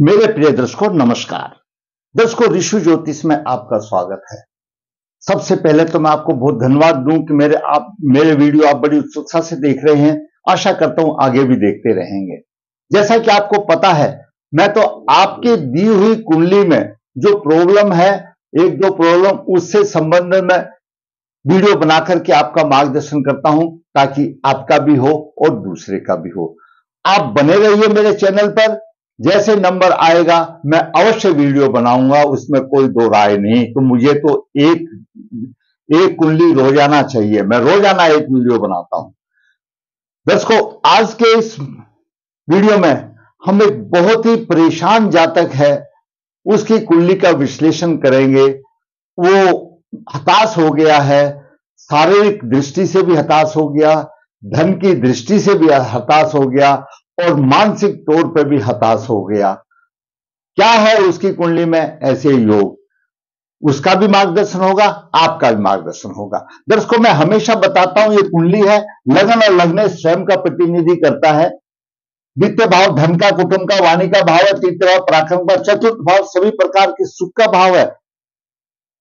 मेरे प्रिय दर्शकों नमस्कार। दर्शकों ऋषि ज्योतिष में आपका स्वागत है। सबसे पहले तो मैं आपको बहुत धन्यवाद दूं कि मेरे वीडियो आप बड़ी उत्सुकता से देख रहे हैं। आशा करता हूं आगे भी देखते रहेंगे। जैसा कि आपको पता है, मैं तो आपकी दी हुई कुंडली में जो प्रॉब्लम है, एक दो प्रॉब्लम उससे संबंध में वीडियो बना करके आपका मार्गदर्शन करता हूं, ताकि आपका भी हो और दूसरे का भी हो। आप बने रहिए मेरे चैनल पर। जैसे नंबर आएगा मैं अवश्य वीडियो बनाऊंगा, उसमें कोई दो राय नहीं। तो मुझे तो एक कुंडली रोजाना चाहिए, मैं रोजाना एक वीडियो बनाता हूं। दर्शकों, आज के इस वीडियो में हम एक बहुत ही परेशान जातक है, उसकी कुंडली का विश्लेषण करेंगे। वो हताश हो गया है, शारीरिक दृष्टि से भी हताश हो गया, धन की दृष्टि से भी हताश हो गया और मानसिक तौर पर भी हताश हो गया। क्या है उसकी कुंडली में ऐसे योग, उसका भी मार्गदर्शन होगा, आपका भी मार्गदर्शन होगा। दर्शकों, मैं हमेशा बताता हूं, ये कुंडली है, लगन और लग्न स्वयं का प्रतिनिधि करता है। द्वितीय भाव धन का, कुटुंब का, वाणी का भाव है। तृतीय भाव पराक्रम का, चतुर्थ भाव सभी प्रकार के सुख का भाव है।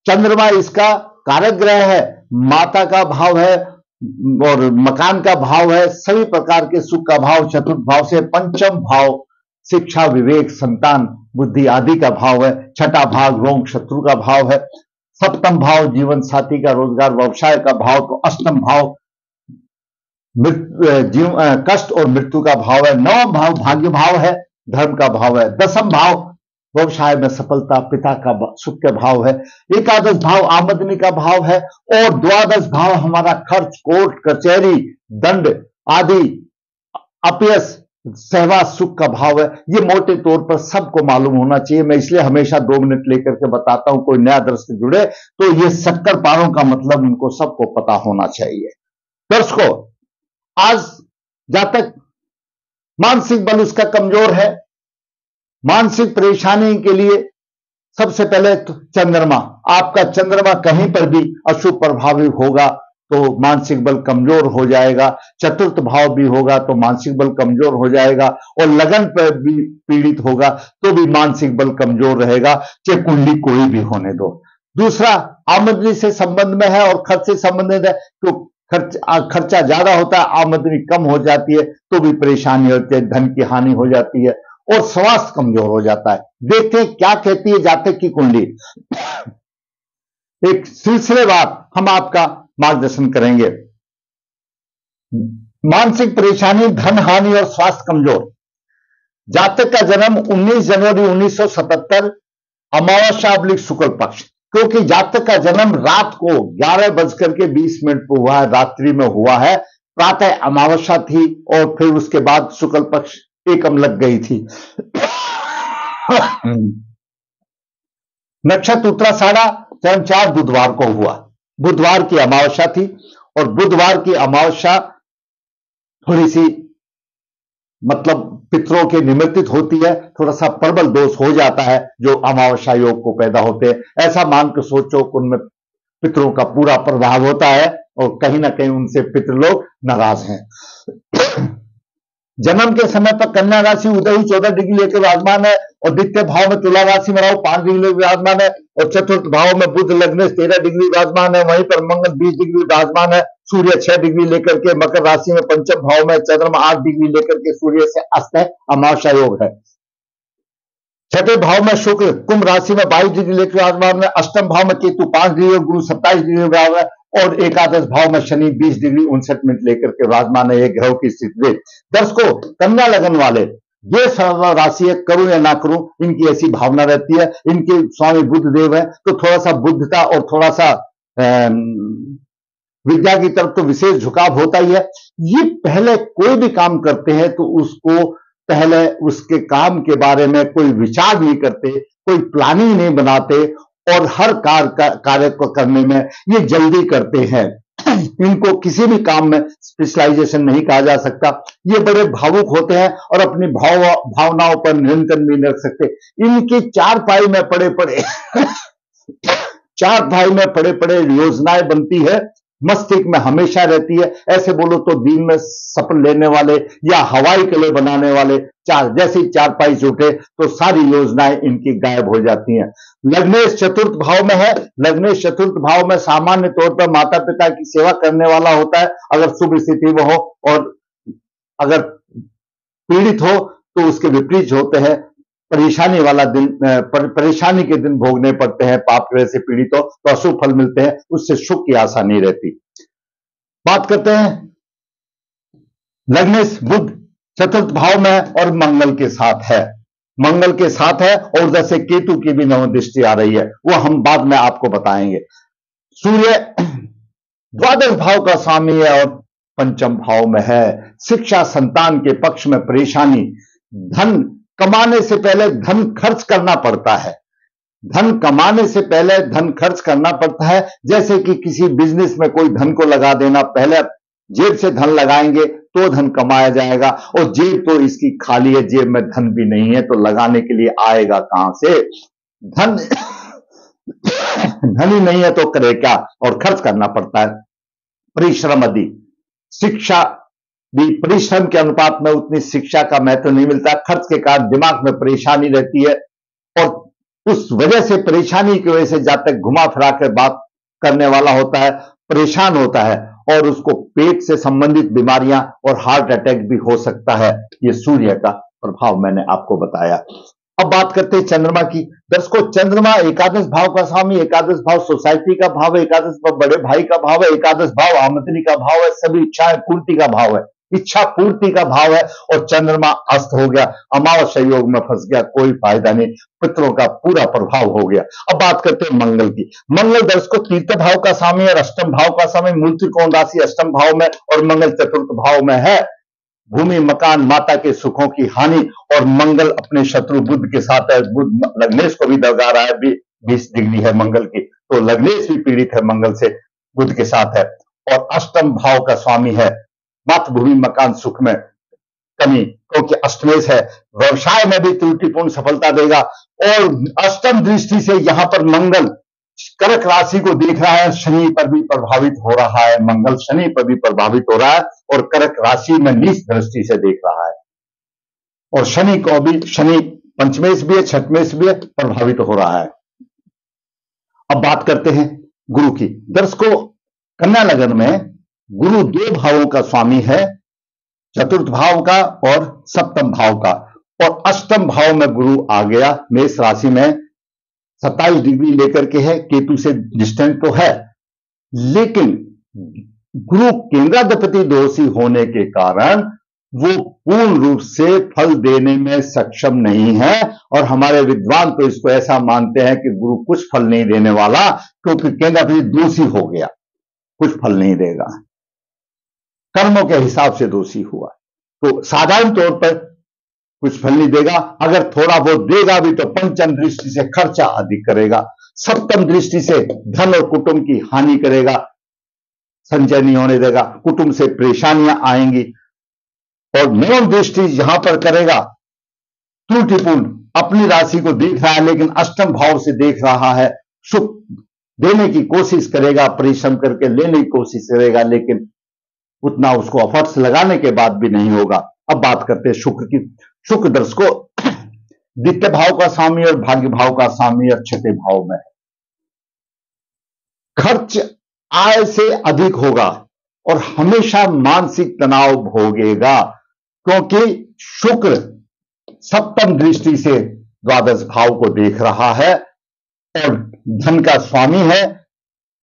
चंद्रमा इसका कारक ग्रह है, माता का भाव है और मकान का भाव है। सभी प्रकार के सुख का भाव चतुर्थ भाव से। पंचम भाव शिक्षा, विवेक, संतान, बुद्धि आदि का भाव है। छठा भाग रोग शत्रु का भाव है। सप्तम भाव जीवन साथी का, रोजगार, व्यवसाय का भाव। तो अष्टम भाव कष्ट और मृत्यु का भाव है। नवम भाव भाग्य भाव है, धर्म का भाव है। दसम भाव व्यवसाय में सफलता, पिता का सुख का भाव है। एकादश भाव आमदनी का भाव है और द्वादश भाव हमारा खर्च, कोर्ट कचहरी, दंड आदि, अपयश, सहवास, सुख का भाव है। ये मोटे तौर पर सबको मालूम होना चाहिए। मैं इसलिए हमेशा 2 मिनट लेकर के बताता हूं। कोई नया दर्शक जुड़े तो ये 70 पारों का मतलब उनको सबको पता होना चाहिए। दर्शकों, आज जातक मानसिक बल उसका कमजोर है। मानसिक परेशानी के लिए सबसे पहले तो चंद्रमा, आपका चंद्रमा कहीं पर भी अशुभ प्रभावी होगा तो मानसिक बल कमजोर हो जाएगा। चतुर्थ भाव भी होगा तो मानसिक बल कमजोर हो जाएगा और लगन पर भी पीड़ित होगा तो भी मानसिक बल कमजोर रहेगा, चाहे कुंडली कोई भी होने दो। दूसरा, आमदनी से संबंध में है और खर्च से संबंधित है। तो खर्चा ज्यादा होता है, आमदनी कम हो जाती है तो भी परेशानी होती है, धन की हानि हो जाती है और स्वास्थ्य कमजोर हो जाता है। देखते हैं क्या कहती है जातक की कुंडली। एक सिलसिलेवार हम आपका मार्गदर्शन करेंगे। मानसिक परेशानी, धन हानि और स्वास्थ्य कमजोर। जातक का जन्म 19 जनवरी 1977 अमावस्या शुक्ल पक्ष, क्योंकि जातक का जन्म रात को 11:20 पर हुआ है, रात्रि में हुआ है। प्रातः अमावस्या थी और फिर उसके बाद शुक्ल पक्ष एकम लग गई थी। नक्षत्र उत्तराषाढ़ा, चरण 4 बुधवार को हुआ। बुधवार की अमावस्या थी और बुधवार की अमावस्या थोड़ी सी मतलब पितरों के निमित्तित होती है। थोड़ा सा प्रबल दोष हो जाता है जो अमावस्या योग को पैदा होते हैं। ऐसा मान के सोचो कि उनमें पितरों का पूरा प्रभाव होता है और कहीं ना कहीं उनसे पितृ लोग नाराज हैं। जन्म के समय पर कन्या राशि उदय 14 डिग्री लेकर विराजमान है और द्वितीय भाव में तुला राशि में राहु 5 डिग्री विराजमान है और चतुर्थ भाव में बुध लग्न 13 डिग्री विराजमान है। वहीं पर मंगल 20 डिग्री विराजमान है। सूर्य 6 डिग्री लेकर के मकर राशि में पंचम भाव में, चंद्रमा 8 डिग्री लेकर के सूर्य से अस्त है, अमावस्या योग है। छठे भाव में शुक्र कुंभ राशि में 22 डिग्री लेकर विराजमान है। अष्टम भाव में केतु 5 डिग्री और गुरु 27 डिग्री विराजमान है और एकादश भाव में शनि 20 डिग्री 59 लेकर के विराजमान है। ग्रहों की स्थिति। दर्शकों, कन्या लगन वाले, ये सर्व राशि है, करूं या ना करूं, इनकी ऐसी भावना रहती है। इनके स्वामी बुध देव है तो थोड़ा सा बुद्धता और थोड़ा सा विद्या की तरफ तो विशेष झुकाव होता ही है। ये पहले कोई भी काम करते हैं तो उसको पहले उसके काम के बारे में कोई विचार नहीं करते, कोई प्लानिंग नहीं बनाते और हर कार्य को करने में ये जल्दी करते हैं। इनको किसी भी काम में स्पेशलाइजेशन नहीं कहा जा सकता। ये बड़े भावुक होते हैं और अपनी भावनाओं पर नियंत्रण भी नहीं रख सकते। इनकी चारपाई में पड़े पड़े चारपाई में पड़े पड़े योजनाएं बनती है मस्तिष्क में हमेशा रहती है। ऐसे बोलो तो दिन में सपन लेने वाले या हवाई किले बनाने वाले जैसे चारपाई छूटे तो सारी योजनाएं इनकी गायब हो जाती हैं। लग्नेश चतुर्थ भाव में है। लग्नेश चतुर्थ भाव में सामान्य तौर पर माता पिता की सेवा करने वाला होता है, अगर शुभ स्थिति में हो, और अगर पीड़ित हो तो उसके विपरीत होते हैं। परेशानी वाला दिन, परेशानी के दिन भोगने पड़ते हैं। पाप ग्रह से पीड़ित हो तो अशुभ फल मिलते हैं, उससे सुख की आशा नहीं रहती। बात करते हैं लग्नेश बुध चतुर्थ भाव में और मंगल के साथ है। मंगल के साथ है और उधर से केतु की भी नव दृष्टि आ रही है, वो हम बाद में आपको बताएंगे। सूर्य द्वादश भाव का स्वामी है और पंचम भाव में है। शिक्षा, संतान के पक्ष में परेशानी, धन कमाने से पहले धन खर्च करना पड़ता है। धन कमाने से पहले धन खर्च करना पड़ता है, जैसे कि किसी बिजनेस में कोई धन को लगा देना। पहले जेब से धन लगाएंगे तो धन कमाया जाएगा, और जेब तो इसकी खाली है, जेब में धन भी नहीं है, तो लगाने के लिए आएगा कहां से? धन धन ही नहीं है तो करे क्या, और खर्च करना पड़ता है। परिश्रम अधिक, शिक्षा भी परिश्रम के अनुपात में उतनी शिक्षा का महत्व नहीं मिलता। खर्च के कारण दिमाग में परेशानी रहती है, और उस वजह से परेशानी की वजह से जातक घुमा फिरा कर बात करने वाला होता है, परेशान होता है, और उसको पेट से संबंधित बीमारियां और हार्ट अटैक भी हो सकता है। ये सूर्य का प्रभाव मैंने आपको बताया। अब बात करते हैं चंद्रमा की। दर्शकों, चंद्रमा एकादश भाव का स्वामी, एकादश भाव सोसाइटी का भाव है, एकादश भाव बड़े भाई का भाव है, एकादश भाव आमदनी का भाव है, सभी इच्छाएं पूर्ति का भाव है, इच्छा पूर्ति का भाव है। और चंद्रमा अस्त हो गया, अमावस्या योग में फंस गया, कोई फायदा नहीं, पितरों का पूरा प्रभाव हो गया। अब बात करते हैं मंगल की। मंगल दर्शकों तीर्थ भाव का स्वामी और अष्टम भाव का स्वामी, मूल त्रिकोण राशि अष्टम भाव में, और मंगल चतुर्थ भाव में है। भूमि, मकान, माता के सुखों की हानि, और मंगल अपने शत्रु बुध के साथ है। बुध लग्नेश को भी दगा रहा है, 20 डिग्री है मंगल की, तो लग्नेश भी पीड़ित है मंगल से, बुध के साथ है। और अष्टम भाव का स्वामी है। मातृभूमि, मकान, सुख में कमी, क्योंकि अष्टमेश है। व्यवसाय में भी त्रुटिपूर्ण सफलता देगा। और अष्टम दृष्टि से यहां पर मंगल कर्क राशि को देख रहा है, शनि पर भी प्रभावित हो रहा है। मंगल शनि पर भी प्रभावित हो रहा है, और कर्क राशि में नीच दृष्टि से देख रहा है। और शनि को भी, शनि पंचमेश भी है, छठमेश भी है, प्रभावित हो रहा है। अब बात करते हैं गुरु की। दर्शकों, कन्या लग्न में गुरु 2 भावों का स्वामी है, चतुर्थ भाव का और सप्तम भाव का। और अष्टम भाव में गुरु आ गया, मेष राशि में 27 डिग्री लेकर के है, केतु से डिस्टेंस तो है, लेकिन गुरु केंद्राधिपति दोषी होने के कारण वो पूर्ण रूप से फल देने में सक्षम नहीं है। और हमारे विद्वान तो इसको ऐसा मानते हैं कि गुरु कुछ फल नहीं देने वाला, क्योंकि केंद्राधिपति दोषी हो गया, कुछ फल नहीं देगा, कर्मों के हिसाब से दोषी हुआ। तो साधारण तौर पर कुछ फल नहीं देगा, अगर थोड़ा बहुत देगा भी तो पंचम दृष्टि से खर्चा अधिक करेगा, सप्तम दृष्टि से धन और कुटुंब की हानि करेगा, संचय नहीं होने देगा, कुटुंब से परेशानियां आएंगी। और नवम दृष्टि यहां पर करेगा त्रुटिपूर्ण, अपनी राशि को देख रहा है लेकिन अष्टम भाव से देख रहा है, सुख देने की कोशिश करेगा, परिश्रम करके लेने की कोशिश करेगा, लेकिन उतना उसको एफर्ट्स लगाने के बाद भी नहीं होगा। अब बात करते हैं शुक्र की। शुक्र दर्शकों द्वितीय भाव का स्वामी और भाग्य भाव का स्वामी और छठे भाव में है। खर्च आय से अधिक होगा और हमेशा मानसिक तनाव भोगेगा, क्योंकि शुक्र सप्तम दृष्टि से द्वादश भाव को देख रहा है और धन का स्वामी है,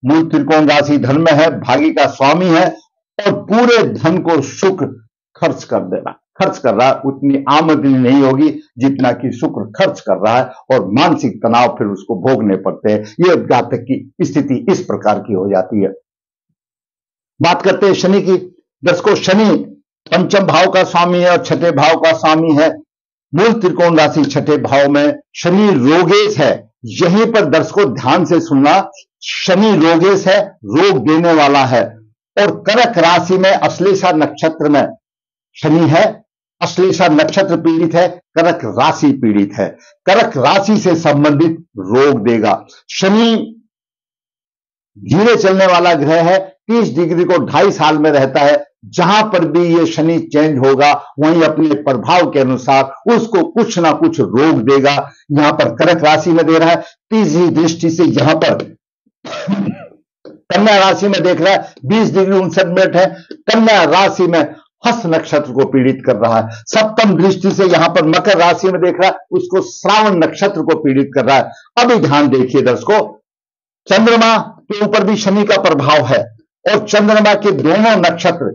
मूल त्रिकोण राशि धन में है, भाग्य का स्वामी है, और पूरे धन को शुक्र खर्च कर देना, खर्च कर रहा है। उतनी आमदनी नहीं होगी जितना कि शुक्र खर्च कर रहा है, और मानसिक तनाव फिर उसको भोगने पड़ते हैं। यह जातक की स्थिति इस प्रकार की हो जाती है। बात करते हैं शनि की। दर्शकों, शनि पंचम भाव का स्वामी है और छठे भाव का स्वामी है, मूल त्रिकोण राशि छठे भाव में। शनि रोगेश है, यहीं पर दर्शकों ध्यान से सुनना, शनि रोगेश है, रोग देने वाला है। और कर्क राशि में अश्लेषा नक्षत्र में शनि है, अश्लेषा नक्षत्र पीड़ित है, कर्क राशि पीड़ित है, कर्क राशि से संबंधित रोग देगा। शनि धीरे चलने वाला ग्रह है, 30 डिग्री को 2.5 साल में रहता है। जहां पर भी ये शनि चेंज होगा वहीं अपने प्रभाव के अनुसार उसको कुछ ना कुछ रोक देगा। यहां पर कर्क राशि में दे रहा है, तीसरी दृष्टि से यहां पर कन्या राशि में देख रहा है, 20 डिग्री 59 मिनट है। कन्या राशि में हस्त नक्षत्र को पीड़ित कर रहा है। सप्तम दृष्टि से यहां पर मकर राशि में देख रहा है, उसको श्रावण नक्षत्र को पीड़ित कर रहा है। अभी ध्यान देखिए दर्शकों, चंद्रमा के ऊपर भी शनि का प्रभाव है और चंद्रमा के दोनों नक्षत्र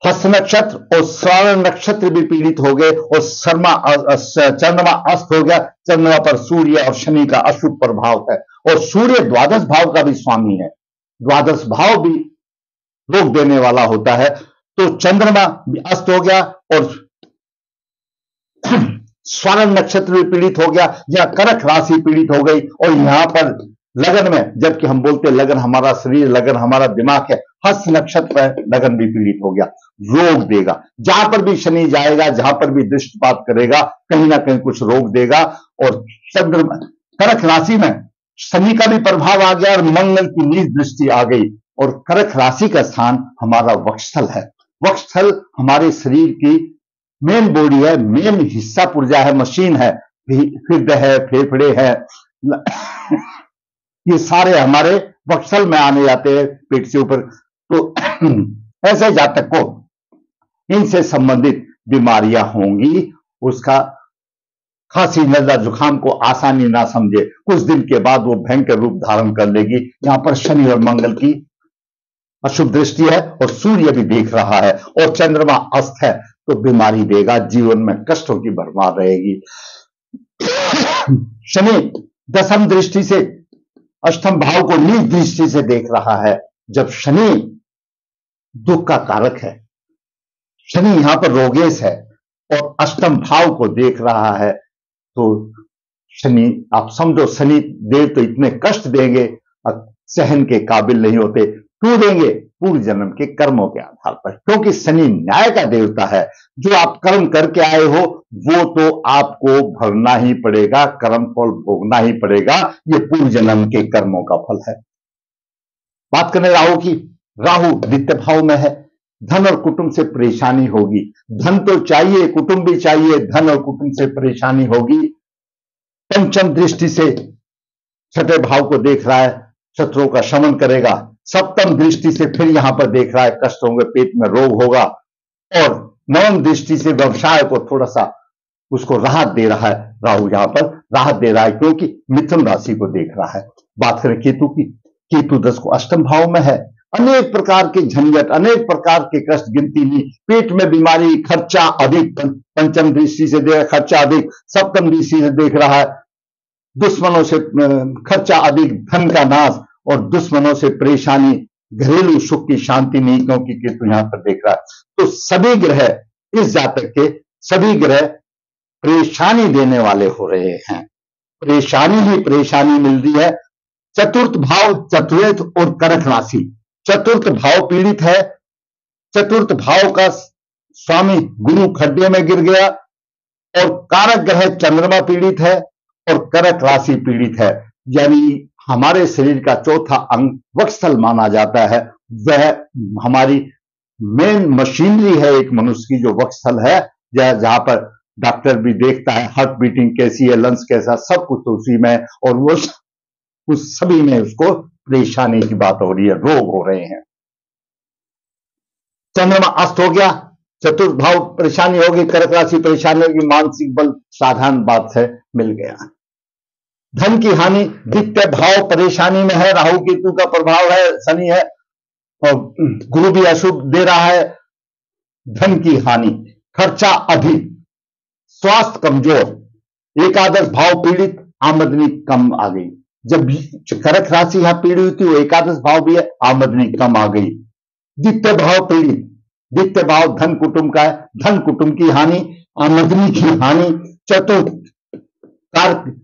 हस्त नक्षत्र और श्रावण नक्षत्र भी पीड़ित हो गए और चंद्रमा अस्त हो गया। चंद्रमा पर सूर्य और शनि का अशुभ प्रभाव है और सूर्य द्वादश भाव का भी स्वामी है, द्वादश भाव भी रोक देने वाला होता है। तो चंद्रमा भी अस्त हो गया और श्रावण नक्षत्र भी पीड़ित हो गया, या कर्क राशि पीड़ित हो गई। और यहां पर लगन में, जबकि हम बोलते लगन हमारा शरीर, लगन हमारा दिमाग है, हस्त नक्षत्र पर लगन भी पीड़ित हो गया, रोक देगा। जहां पर भी शनि जाएगा, जहां पर भी दृष्टिपात करेगा, कहीं ना कहीं कुछ रोक देगा। और चंद्रमा कर्क राशि में शनि का भी प्रभाव आ गया और मंगल की नीच दृष्टि आ गई। और कर्क राशि का स्थान हमारा वक्षस्थल है। वक्षस्थल हमारे शरीर की मेन बॉडी है, मेन हिस्सा पुर्जा है, मशीन है, हृदय है, फेफड़े है, ये सारे हमारे वक्षस्थल में आने जाते हैं, पेट से ऊपर। तो ऐसे जातक को इनसे संबंधित बीमारियां होंगी। उसका खांसी नजला जुकाम को आसानी ना समझे, कुछ दिन के बाद वो भयंकर रूप धारण कर लेगी। यहां पर शनि और मंगल की अशुभ दृष्टि है और सूर्य भी देख रहा है और चंद्रमा अस्त है, तो बीमारी देगा, जीवन में कष्टों की भरमार रहेगी। शनि दसम दृष्टि से अष्टम भाव को नीच दृष्टि से देख रहा है। जब शनि दुख का कारक है, शनि यहां पर रोगेश है और अष्टम भाव को देख रहा है, तो शनि, आप समझो शनि देव तो इतने कष्ट देंगे, सहन के काबिल नहीं होते, क्यों देंगे? पूर्व जन्म के कर्मों के आधार पर, क्योंकि शनि न्याय का देवता है। जो आप कर्म करके आए हो वो तो आपको भरना ही पड़ेगा, कर्म फल भोगना ही पड़ेगा, ये पूर्व जन्म के कर्मों का फल है। बात करें राहु की, राहु द्वितीय भाव में है। धन और कुटुंब से परेशानी होगी, धन तो चाहिए, कुटुंब भी चाहिए, धन और कुटुंब से परेशानी होगी। पंचम दृष्टि से छठे भाव को देख रहा है, शत्रुओं का शमन करेगा। सप्तम दृष्टि से फिर यहां पर देख रहा है, कष्ट होंगे, पेट में रोग होगा। और नवम दृष्टि से व्यवसाय को थोड़ा सा उसको राहत दे रहा है। राहु यहां पर राहत दे रहा है क्योंकि मिथुन राशि को देख रहा है। बात करें केतु की, केतु 10 को अष्टम भाव में है। अनेक प्रकार के झंझट, अनेक प्रकार के कष्ट, गिनती नहीं, पेट में बीमारी, खर्चा अधिक, पंचम दृष्टि से देख खर्चा अधिक, सप्तम दृष्टि से देख रहा है दुश्मनों से खर्चा अधिक, धन का नाश और दुश्मनों से परेशानी, घरेलू सुख की शांति नहीं, क्योंकि केतु यहां पर देख रहा है। तो सभी ग्रह, इस जातक के सभी ग्रह परेशानी देने वाले हो रहे हैं, परेशानी ही परेशानी मिल रही है। चतुर्थ भाव, चतुर्थ और कर्क राशि, चतुर्थ भाव पीड़ित है। चतुर्थ भाव का स्वामी गुरु खड्डे में गिर गया और कारक ग्रह चंद्रमा पीड़ित है और कर्क राशि पीड़ित है। यानी हमारे शरीर का चौथा अंग वक्षस्थल माना जाता है, वह हमारी मेन मशीनरी है एक मनुष्य की, जो वक्षस्थल है, जहां पर डॉक्टर भी देखता है हार्ट बीटिंग कैसी है, लंग्स कैसा, सब कुछ तो उसी में है। और वो उस सभी में उसको परेशानी की बात हो रही है, रोग हो रहे हैं। चंद्रमा अस्त हो गया, चतुर्थ भाव परेशानी होगी, कर्क राशि परेशानी होगी, मानसिक बल साधारण बात है मिल गया। धन की हानि, द्वितीय भाव परेशानी में है, राहु केतु का प्रभाव है, शनि है और गुरु भी अशुभ दे रहा है। धन की हानि, खर्चा अधिक, स्वास्थ्य कमजोर, एकादश भाव पीड़ित, आमदनी कम आ गई। जब कर्क राशि यहां पीड़ित हुई थी, वो एकादश भाव भी है, आमदनी कम आ गई। द्वितीय भाव पीड़ित, द्वितीय भाव धन कुटुंब का है, धन कुटुंब की हानि, आमदनी की हानि। चतुर्थ कर्क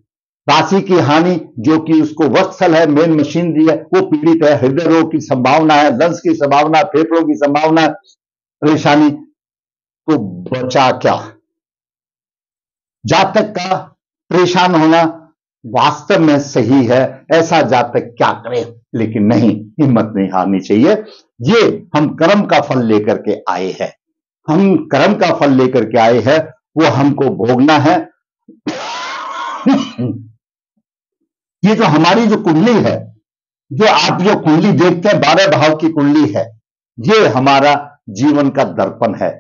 राशि की हानि, जो कि उसको वत्सल है, मेन मशीनरी है, वो पीड़ित है। हृदय रोग की संभावना है, लंग्स की संभावना, फेफड़ों की संभावना, परेशानी। तो बचा क्या? जातक का परेशान होना वास्तव में सही है, ऐसा जातक क्या करे, लेकिन नहीं, हिम्मत नहीं हारनी चाहिए। ये हम कर्म का फल लेकर के आए हैं, हम कर्म का फल लेकर के आए हैं, वो हमको भोगना है। ये जो हमारी जो कुंडली है, जो आप जो कुंडली देखते हैं 12 भाव की कुंडली है, ये हमारा जीवन का दर्पण है।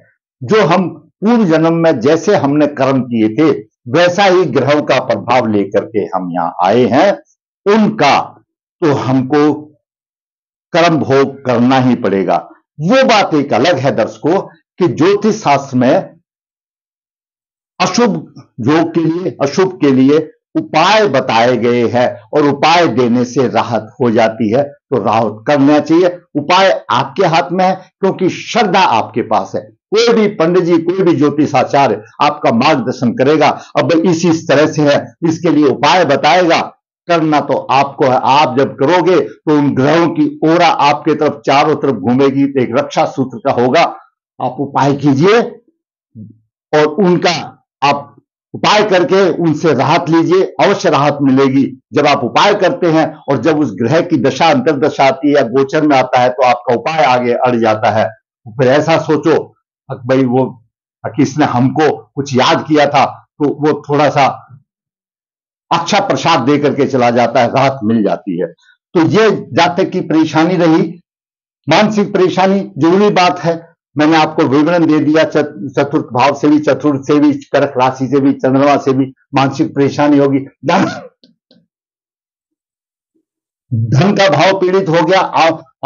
जो हम पूर्व जन्म में जैसे हमने कर्म किए थे वैसा ही ग्रहों का प्रभाव लेकर के हम यहां आए हैं, उनका तो हमको कर्म भोग करना ही पड़ेगा। वो बात एक अलग है दर्शकों कि ज्योतिष शास्त्र में अशुभ योग के लिए, अशुभ के लिए उपाय बताए गए हैं और उपाय देने से राहत हो जाती है, तो राहत करना चाहिए। उपाय आपके हाथ में है क्योंकि श्रद्धा आपके पास है। कोई भी पंडित जी, कोई भी ज्योतिषाचार्य आपका मार्गदर्शन करेगा, अब इसी तरह से है, इसके लिए उपाय बताएगा, करना तो आपको है। आप जब करोगे तो उन ग्रहों की ओरा आपके तरफ चारों तरफ घूमेगी, तो एक रक्षा सूत्र का होगा। आप उपाय कीजिए और उनका आप उपाय करके उनसे राहत लीजिए, अवश्य राहत मिलेगी। जब आप उपाय करते हैं और जब उस ग्रह की दशा अंतर्दशा आती है या गोचर में आता है तो आपका उपाय आगे अड़ जाता है। फिर ऐसा सोचो भाई वो किसने हमको कुछ याद किया था, तो वो थोड़ा सा अच्छा प्रसाद दे करके चला जाता है, राहत मिल जाती है। तो ये जातक की परेशानी रही, मानसिक परेशानी जरूरी बात है। मैंने आपको विवरण दे दिया, चतुर्थ भाव से भी, चतुर्थ से भी, कर्क राशि से भी, चंद्रमा से भी मानसिक परेशानी होगी। धन का भाव पीड़ित हो गया,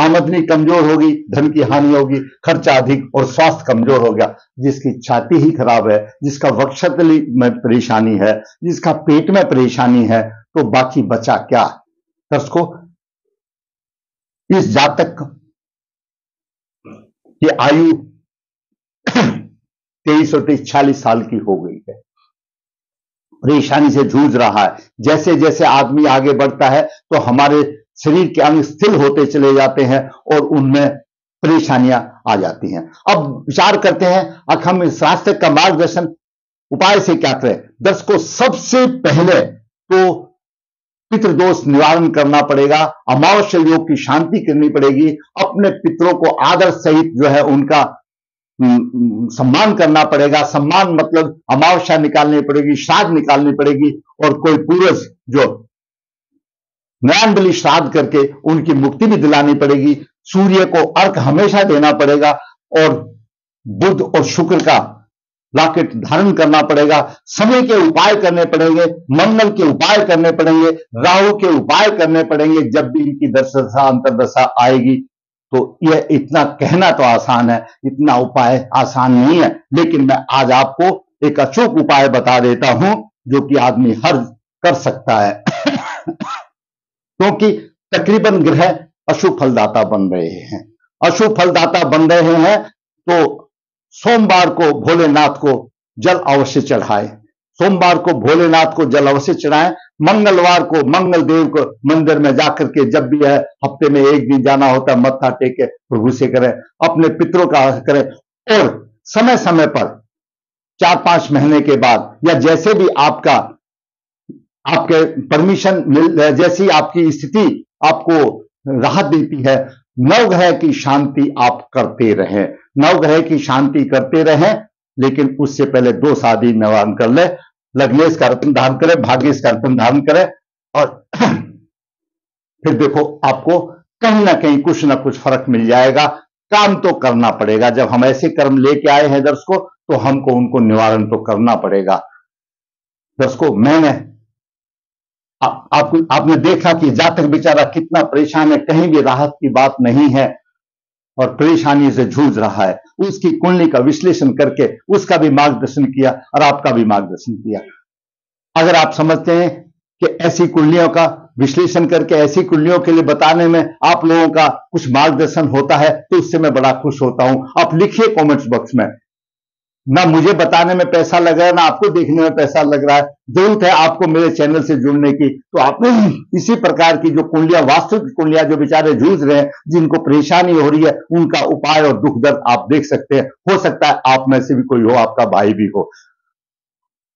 आमदनी कमजोर होगी, धन की हानि होगी, खर्चा अधिक और स्वास्थ्य कमजोर हो गया। जिसकी छाती ही खराब है, जिसका वक्षस्थली में परेशानी है, जिसका पेट में परेशानी है, तो बाकी बचा क्या दर्शकों। इस जातक की आयु 23 और 46 साल की हो गई है, परेशानी से जूझ रहा है। जैसे जैसे आदमी आगे बढ़ता है तो हमारे शरीर के अंग स्थिर होते चले जाते हैं और उनमें परेशानियां आ जाती हैं। अब विचार करते हैं अब हम इस रास्ते का मार्गदर्शन उपाय से क्या करें। दर्शकों, सबसे पहले तो पितृदोष निवारण करना पड़ेगा, अमावस्या योग की शांति करनी पड़ेगी, अपने पितरों को आदर सहित जो है उनका सम्मान करना पड़ेगा। सम्मान मतलब अमावस्या निकालनी पड़ेगी, श्राद्ध निकालनी पड़ेगी, और कोई पूर्वज जो नयन बलि श्राद्ध करके उनकी मुक्ति भी दिलानी पड़ेगी। सूर्य को अर्घ हमेशा देना पड़ेगा और बुध और शुक्र का लॉकेट धारण करना पड़ेगा। समय के उपाय करने पड़ेंगे, मंगल के उपाय करने पड़ेंगे, राहु के उपाय करने पड़ेंगे। जब भी इनकी दशा अंतर्दशा आएगी तो यह इतना कहना तो आसान है, इतना उपाय आसान नहीं है, लेकिन मैं आज आपको एक अचूक उपाय बता देता हूं जो कि आदमी हर कर सकता है। क्योंकि तकरीबन ग्रह अशुभ फलदाता बन रहे हैं, अशुभ फलदाता बन रहे हैं, तो सोमवार को भोलेनाथ को जल अवश्य चढ़ाए, सोमवार को भोलेनाथ को जल अवश्य चढ़ाएं। मंगलवार को मंगल देव को मंदिर में जाकर के, जब भी है हफ्ते में एक दिन जाना होता है, मत्था टेके प्रभु से करें, अपने पितरों का करें। और समय समय पर 4-5 महीने के बाद या जैसे भी आपका आपके परमिशन मिल, जैसी आपकी स्थिति आपको राहत देती है, नवग्रह की शांति आप करते रहें, नवग्रह की शांति करते रहें। लेकिन उससे पहले 2 शादी निवारण कर ले, लग्नेश का रत्न धारण करें, भाग्येश का रत्न धारण करें, और फिर देखो आपको कहीं ना कहीं कुछ ना कुछ फर्क मिल जाएगा। काम तो करना पड़ेगा, जब हम ऐसे कर्म लेके आए हैं दर्शकों, तो हमको उनको निवारण तो करना पड़ेगा। दर्शकों, मैंने आपने देखा कि जातक बेचारा कितना परेशान है, कहीं भी राहत की बात नहीं है और परेशानी से जूझ रहा है। उसकी कुंडली का विश्लेषण करके उसका भी मार्गदर्शन किया और आपका भी मार्गदर्शन किया। अगर आप समझते हैं कि ऐसी कुंडलियों का विश्लेषण करके ऐसी कुंडलियों के लिए बताने में आप लोगों का कुछ मार्गदर्शन होता है, तो उससे मैं बड़ा खुश होता हूं। आप लिखिए कमेंट्स बॉक्स में, ना मुझे बताने में पैसा लग रहा है, ना आपको देखने में पैसा लग रहा है, जरूरत है आपको मेरे चैनल से जुड़ने की। तो आप इसी प्रकार की जो कुंडलियां, वास्तविक कुंडलियां, जो बेचारे जूझ रहे हैं, जिनको परेशानी हो रही है, उनका उपाय और दुख दर्द आप देख सकते हैं। हो सकता है आप में से भी कोई हो, आपका भाई भी हो।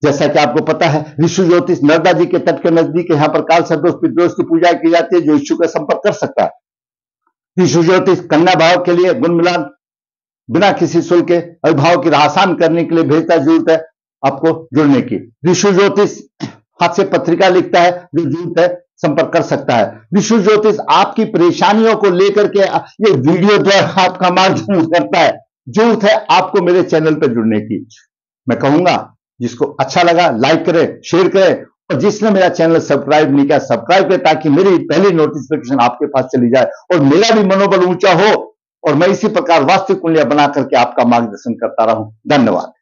जैसा कि आपको पता है, ऋषि ज्योतिष नर्मदा जी के तट के नजदीक यहाँ पर काल सर्दोष पितृदोष की पूजा की जाती है। जो इच्छुक है संपर्क कर सकता है। विश्व ज्योतिष कन्या भाव के लिए गुण मिलान बिना किसी शुल्क के अभिभाव की राह आसान करने के लिए भेजता जरूरत है आपको जुड़ने की। विश्व ज्योतिष हाथ से पत्रिका लिखता है, जो जरूरत है संपर्क कर सकता है। विश्व ज्योतिष आपकी परेशानियों को लेकर के ये वीडियो द्वारा आपका मार्गदर्शन करता है। जरूरत है आपको मेरे चैनल पर जुड़ने की। मैं कहूंगा जिसको अच्छा लगा लाइक करें, शेयर करें, और जिसने मेरा चैनल सब्सक्राइब नहीं किया सब्सक्राइब करें, ताकि मेरी पहली नोटिफिकेशन आपके पास चली जाए और मेरा भी मनोबल ऊंचा हो और मैं इसी प्रकार वास्तविक कुंडलियां बना करके आपका मार्गदर्शन करता रहूं। धन्यवाद।